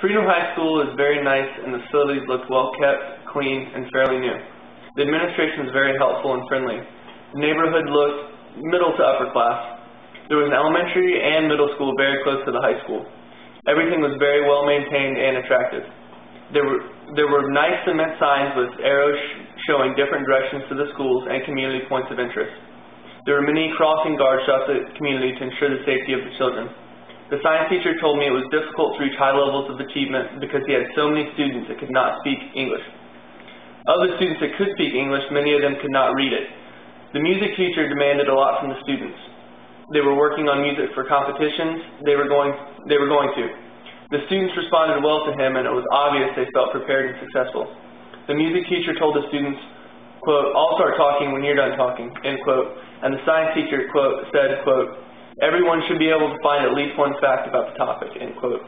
Freedom High School is very nice and the facilities look well kept, clean, and fairly new. The administration was very helpful and friendly. The neighborhood looked middle to upper class. There was an elementary and middle school very close to the high school. Everything was very well maintained and attractive. There were nice cement signs with arrows showing different directions to the schools and community points of interest. There were many crossing guards throughout the community to ensure the safety of the children. The science teacher told me it was difficult to reach high levels of achievement because he had so many students that could not speak English. Of the students that could speak English, many of them could not read it. The music teacher demanded a lot from the students. They were working on music for competitions they were going to. The students responded well to him, and it was obvious they felt prepared and successful. The music teacher told the students, quote, "I'll start talking when you're done talking," end quote, and the science teacher, quote, said, quote, "Everyone should be able to find at least one fact about the topic," end quote.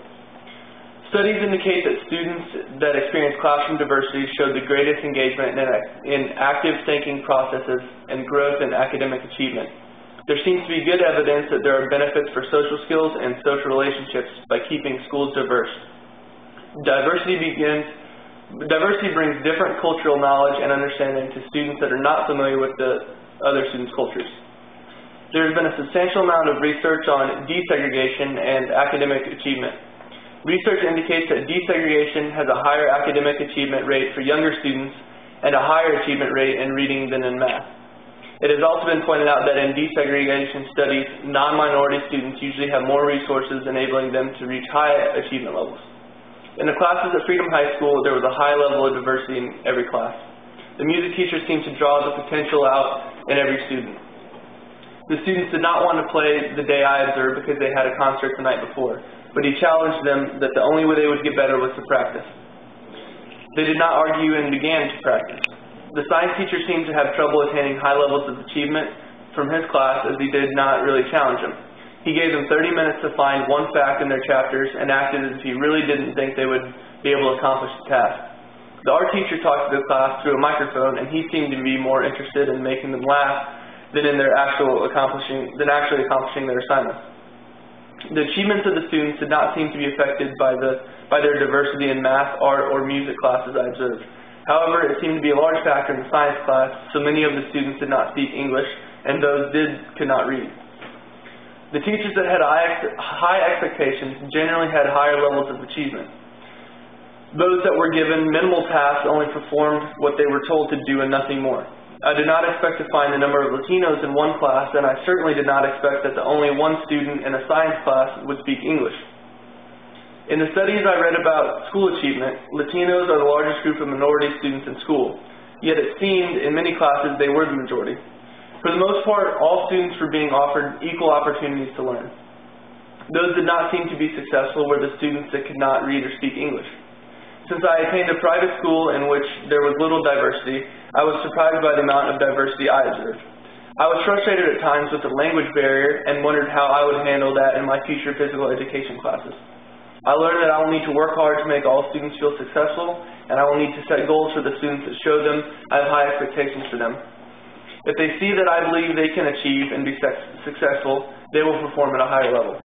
Studies indicate that students that experience classroom diversity showed the greatest engagement in active thinking processes and growth in academic achievement. There seems to be good evidence that there are benefits for social skills and social relationships by keeping schools diverse. Diversity brings different cultural knowledge and understanding to students that are not familiar with the other students' cultures. There has been a substantial amount of research on desegregation and academic achievement. Research indicates that desegregation has a higher academic achievement rate for younger students and a higher achievement rate in reading than in math. It has also been pointed out that in desegregation studies, non-minority students usually have more resources enabling them to reach high achievement levels. In the classes at Freedom High School, there was a high level of diversity in every class. The music teacher seemed to draw the potential out in every student. The students did not want to play the day I observed because they had a concert the night before, but he challenged them that the only way they would get better was to practice. They did not argue and began to practice. The science teacher seemed to have trouble attaining high levels of achievement from his class as he did not really challenge them. He gave them 30 minutes to find one fact in their chapters and acted as if he really didn't think they would be able to accomplish the task. The art teacher talked to the class through a microphone, and he seemed to be more interested in making them laugh than in their actually accomplishing their assignments. The achievements of the students did not seem to be affected by their diversity in math, art, or music classes I observed. However, it seemed to be a large factor in the science class, so many of the students did not speak English, and those could not read. The teachers that had high expectations generally had higher levels of achievement. Those that were given minimal tasks only performed what they were told to do and nothing more. I did not expect to find the number of Latinos in one class, and I certainly did not expect that the only one student in a science class would speak English. In the studies I read about school achievement, Latinos are the largest group of minority students in school, yet it seemed in many classes they were the majority. For the most part, all students were being offered equal opportunities to learn. Those did not seem to be successful were the students that could not read or speak English. Since I attained a private school in which there was little diversity, I was surprised by the amount of diversity I observed. I was frustrated at times with the language barrier and wondered how I would handle that in my future physical education classes. I learned that I will need to work hard to make all students feel successful, and I will need to set goals for the students that show them I have high expectations for them. If they see that I believe they can achieve and be successful, they will perform at a higher level.